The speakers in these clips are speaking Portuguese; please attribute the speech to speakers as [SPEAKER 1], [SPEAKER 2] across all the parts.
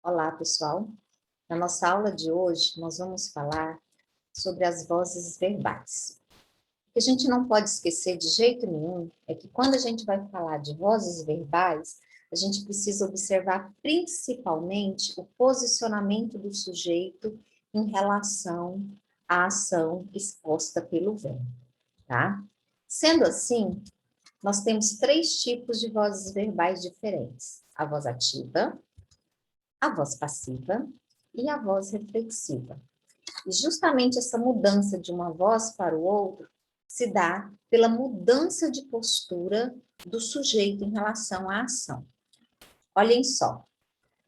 [SPEAKER 1] Olá, pessoal. Na nossa aula de hoje, nós vamos falar sobre as vozes verbais. O que a gente não pode esquecer de jeito nenhum é que quando a gente vai falar de vozes verbais, a gente precisa observar principalmente o posicionamento do sujeito em relação à ação exposta pelo verbo, tá? Sendo assim, nós temos três tipos de vozes verbais diferentes: a voz ativa, a voz passiva e a voz reflexiva. E justamente essa mudança de uma voz para o outro se dá pela mudança de postura do sujeito em relação à ação. Olhem só,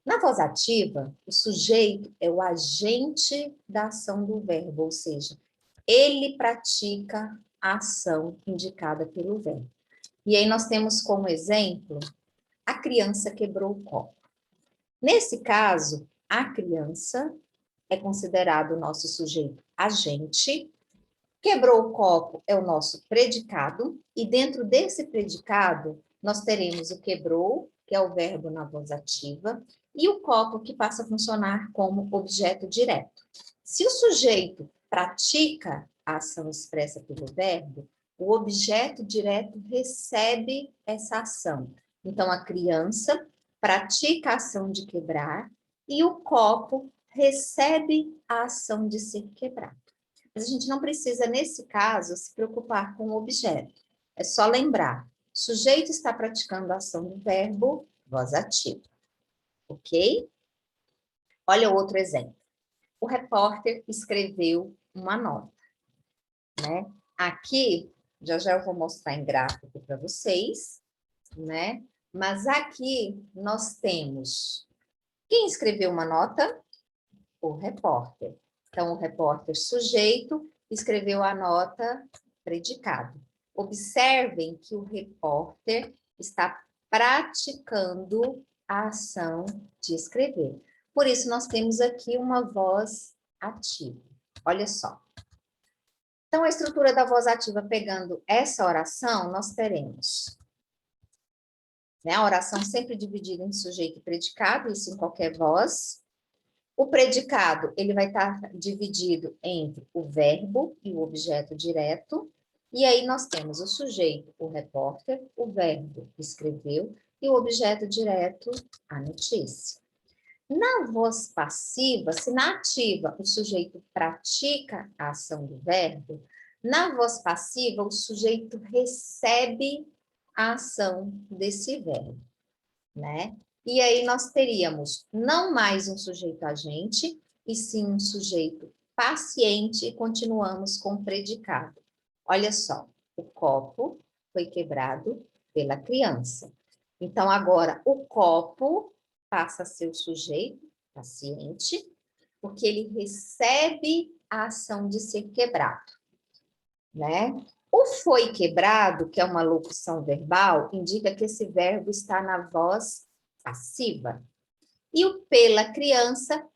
[SPEAKER 1] na voz ativa, o sujeito é o agente da ação do verbo, ou seja, ele pratica a ação indicada pelo verbo. E aí nós temos como exemplo, a criança quebrou o copo. Nesse caso, a criança é considerado o nosso sujeito agente, quebrou o copo é o nosso predicado, e dentro desse predicado, nós teremos o quebrou, que é o verbo na voz ativa, e o copo, que passa a funcionar como objeto direto. Se o sujeito pratica a ação expressa pelo verbo, o objeto direto recebe essa ação. Então, a criança pratica a ação de quebrar e o copo recebe a ação de ser quebrado. Mas a gente não precisa, nesse caso, se preocupar com o objeto. É só lembrar, o sujeito está praticando a ação do verbo, voz ativa. Ok? Olha outro exemplo. O repórter escreveu uma nota, né? Aqui, já eu vou mostrar em gráfico para vocês, né? Mas aqui nós temos quem escreveu uma nota? O repórter. Então, o repórter sujeito escreveu a nota predicado. Observem que o repórter está praticando a ação de escrever. Por isso, nós temos aqui uma voz ativa. Olha só. Então, a estrutura da voz ativa, pegando essa oração, nós teremos, né, a oração sempre dividida em sujeito e predicado, isso em qualquer voz. O predicado, ele vai estar dividido entre o verbo e o objeto direto. E aí nós temos o sujeito, o repórter, o verbo, escreveu, e o objeto direto, a notícia. Na voz passiva, se na ativa o sujeito pratica a ação do verbo, na voz passiva o sujeito recebe a ação desse verbo, né? E aí nós teríamos não mais um sujeito agente, e sim um sujeito paciente, e continuamos com o predicado. Olha só, o copo foi quebrado pela criança. Então, agora, o copo passa a ser o sujeito paciente, porque ele recebe a ação de ser quebrado, né? O foi quebrado, que é uma locução verbal, indica que esse verbo está na voz passiva. E o pela criança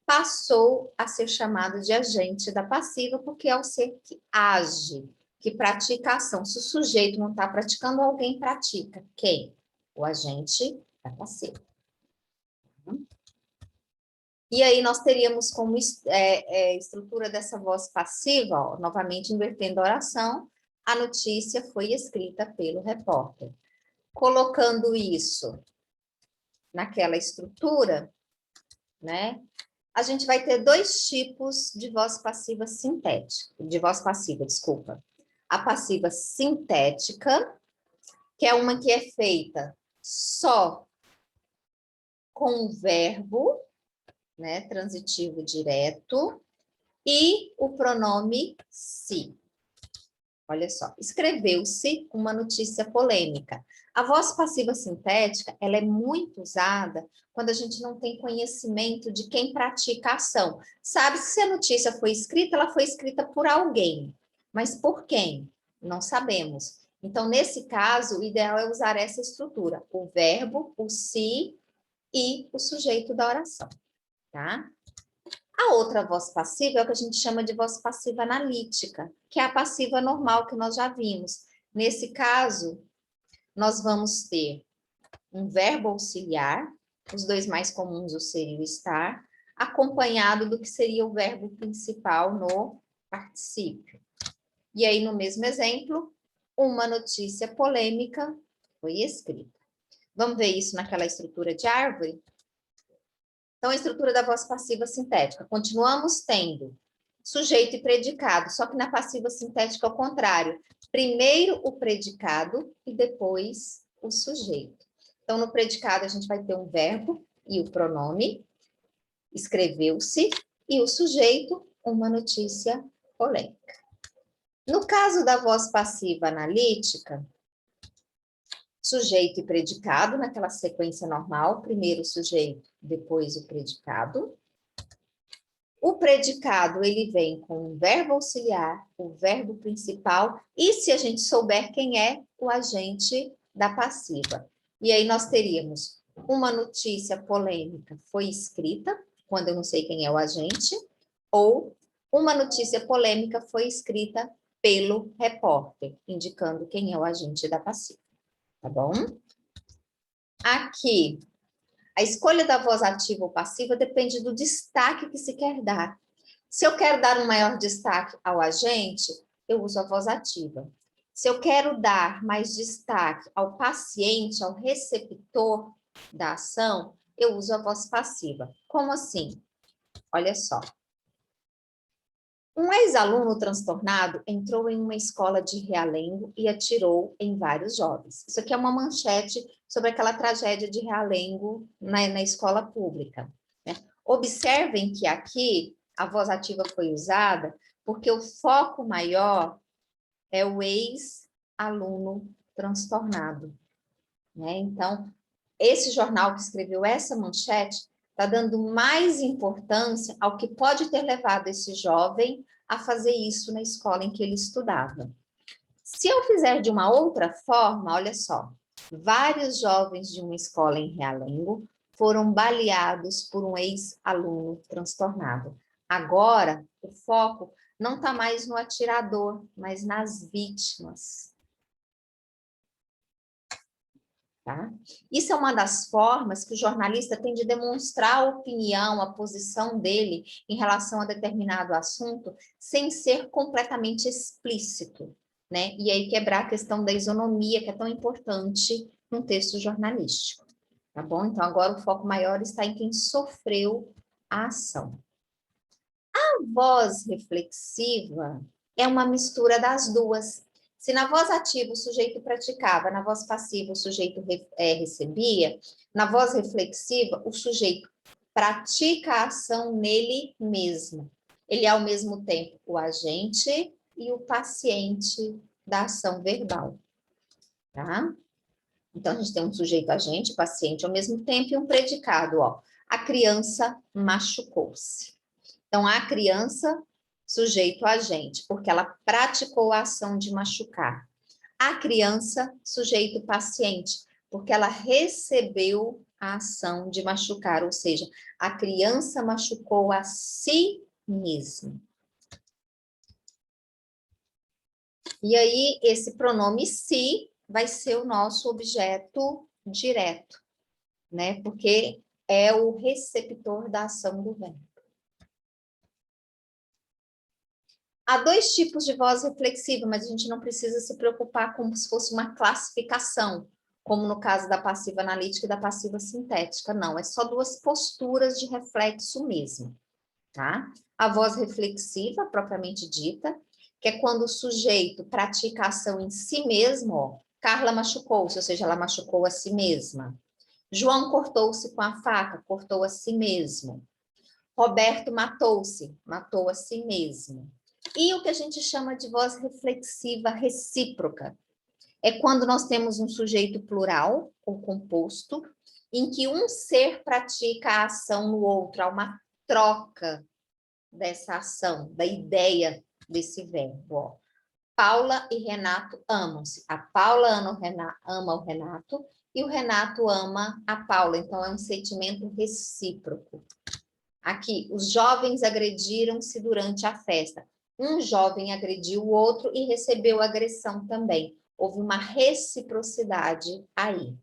[SPEAKER 1] passou a ser chamado de agente da passiva, porque é o ser que age, que pratica a ação. Se o sujeito não está praticando, alguém pratica. Quem? O agente da passiva. E aí nós teríamos como estrutura dessa voz passiva, ó, novamente invertendo a oração, a notícia foi escrita pelo repórter. Colocando isso naquela estrutura, né? A gente vai ter dois tipos de voz passiva sintética, de voz passiva, desculpa. A passiva sintética, que é uma que é feita só com o verbo, né, transitivo direto, e o pronome se. Olha só, escreveu-se uma notícia polêmica. A voz passiva sintética, ela é muito usada quando a gente não tem conhecimento de quem pratica a ação. Sabe se a notícia foi escrita, ela foi escrita por alguém. Mas por quem? Não sabemos. Então, nesse caso, o ideal é usar essa estrutura. O verbo, o se e o sujeito da oração, tá? A outra voz passiva é o que a gente chama de voz passiva analítica, que é a passiva normal que nós já vimos. Nesse caso, nós vamos ter um verbo auxiliar, Os dois mais comuns, o ser e o estar, acompanhado do que seria o verbo principal no particípio. E aí, no mesmo exemplo, uma notícia polêmica foi escrita. Vamos ver isso naquela estrutura de árvore? Então, a estrutura da voz passiva sintética. Continuamos tendo sujeito e predicado, só que na passiva sintética, ao contrário. Primeiro o predicado e depois o sujeito. Então, no predicado, a gente vai ter um verbo e o pronome, escreveu-se, e o sujeito, uma notícia polêmica. No caso da voz passiva analítica, sujeito e predicado, naquela sequência normal, primeiro o sujeito, depois o predicado. O predicado, ele vem com o verbo auxiliar, o verbo principal, e se a gente souber quem é o agente da passiva. E aí nós teríamos uma notícia polêmica foi escrita, quando eu não sei quem é o agente, ou uma notícia polêmica foi escrita pelo repórter, indicando quem é o agente da passiva. Tá bom? Aqui, a escolha da voz ativa ou passiva depende do destaque que se quer dar. Se eu quero dar um maior destaque ao agente, eu uso a voz ativa. Se eu quero dar mais destaque ao paciente, ao receptor da ação, eu uso a voz passiva. Como assim? Olha só. Um ex-aluno transtornado entrou em uma escola de Realengo e atirou em vários jovens. Isso aqui é uma manchete sobre aquela tragédia de Realengo na escola pública, né? Observem que aqui a voz ativa foi usada porque o foco maior é o ex-aluno transtornado, né? Então, esse jornal que escreveu essa manchete está dando mais importância ao que pode ter levado esse jovem a fazer isso na escola em que ele estudava. Se eu fizer de uma outra forma, olha só, vários jovens de uma escola em Realengo foram baleados por um ex-aluno transtornado. Agora, o foco não está mais no atirador, mas nas vítimas. Tá? Isso é uma das formas que o jornalista tem de demonstrar a opinião, a posição dele em relação a determinado assunto, sem ser completamente explícito, né? E aí quebrar a questão da isonomia, que é tão importante num texto jornalístico, tá bom? Então, agora o foco maior está em quem sofreu a ação. A voz reflexiva é uma mistura das duas. Se na voz ativa o sujeito praticava, na voz passiva o sujeito recebia, na voz reflexiva o sujeito pratica a ação nele mesmo. Ele é ao mesmo tempo o agente e o paciente da ação verbal. Tá? Então, a gente tem um sujeito agente, paciente ao mesmo tempo e um predicado, ó. A criança machucou-se. Então, a criança, sujeito agente, porque ela praticou a ação de machucar. A criança, sujeito paciente, porque ela recebeu a ação de machucar, ou seja, a criança machucou a si mesma. E aí, esse pronome si vai ser o nosso objeto direto, né? Porque é o receptor da ação do verbo. Há dois tipos de voz reflexiva, mas a gente não precisa se preocupar como se fosse uma classificação, como no caso da passiva analítica e da passiva sintética. Não, é só duas posturas de reflexo mesmo, tá? A voz reflexiva, propriamente dita, que é quando o sujeito pratica a ação em si mesmo, ó. Carla machucou-se, ou seja, ela machucou a si mesma. João cortou-se com a faca, cortou a si mesmo. Roberto matou-se, matou a si mesmo. E o que a gente chama de voz reflexiva recíproca é quando nós temos um sujeito plural ou composto, em que um ser pratica a ação no outro, há uma troca dessa ação, da ideia desse verbo. Ó. Paula e Renato amam-se. A Paula ama o Renato e o Renato ama a Paula. Então, é um sentimento recíproco. Aqui, os jovens agrediram-se durante a festa. Um jovem agrediu o outro e recebeu agressão também. Houve uma reciprocidade aí.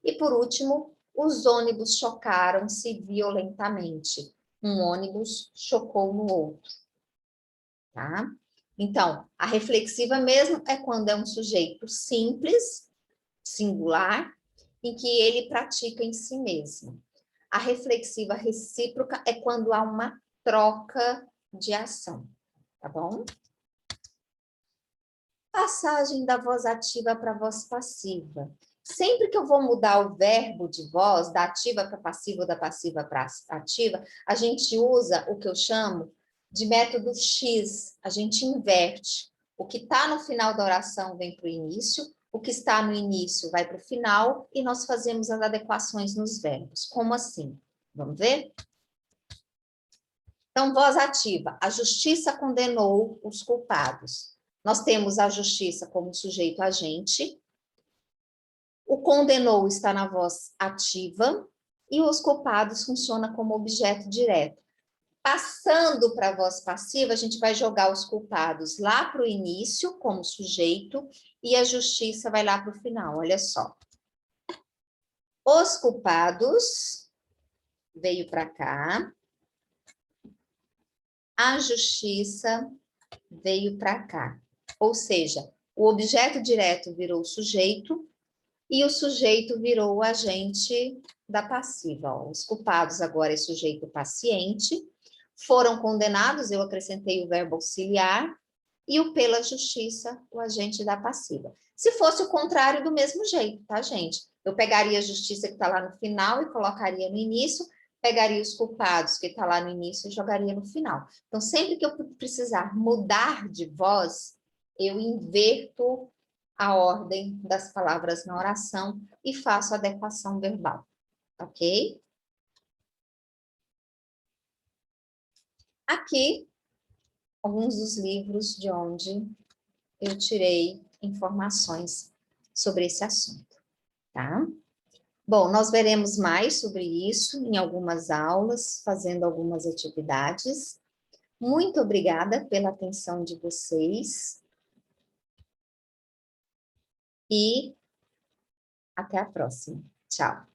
[SPEAKER 1] E, por último, Os ônibus chocaram-se violentamente. Um ônibus chocou no outro, tá? Então, a reflexiva mesmo é quando é um sujeito simples, singular, em que ele pratica em si mesmo. A reflexiva recíproca é quando há uma troca de ação, tá bom? Passagem da voz ativa para a voz passiva. Sempre que eu vou mudar o verbo de voz, da ativa para passiva ou da passiva para ativa, a gente usa o que eu chamo de método X, a gente inverte. O que está no final da oração vem para o início, o que está no início vai para o final e nós fazemos as adequações nos verbos. Como assim? Vamos ver? Então, voz ativa. A justiça condenou os culpados. Nós temos a justiça como sujeito agente, o condenou está na voz ativa e os culpados funciona como objeto direto. Passando para a voz passiva, a gente vai jogar os culpados lá para o início, como sujeito, e a justiça vai lá para o final, olha só. Os culpados veio para cá, a justiça veio para cá. Ou seja, o objeto direto virou o sujeito e o sujeito virou o agente da passiva. Ó, os culpados agora é sujeito paciente, foram condenados, eu acrescentei o verbo auxiliar, e o pela justiça, o agente da passiva. Se fosse o contrário, do mesmo jeito, tá, gente? Eu pegaria a justiça que está lá no final e colocaria no início, pegaria os culpados que está lá no início e jogaria no final. Então, sempre que eu precisar mudar de voz, eu inverto a ordem das palavras na oração e faço a adequação verbal, ok? Aqui, alguns dos livros de onde eu tirei informações sobre esse assunto, tá? Bom, nós veremos mais sobre isso em algumas aulas, fazendo algumas atividades. Muito obrigada pela atenção de vocês e até a próxima. Tchau.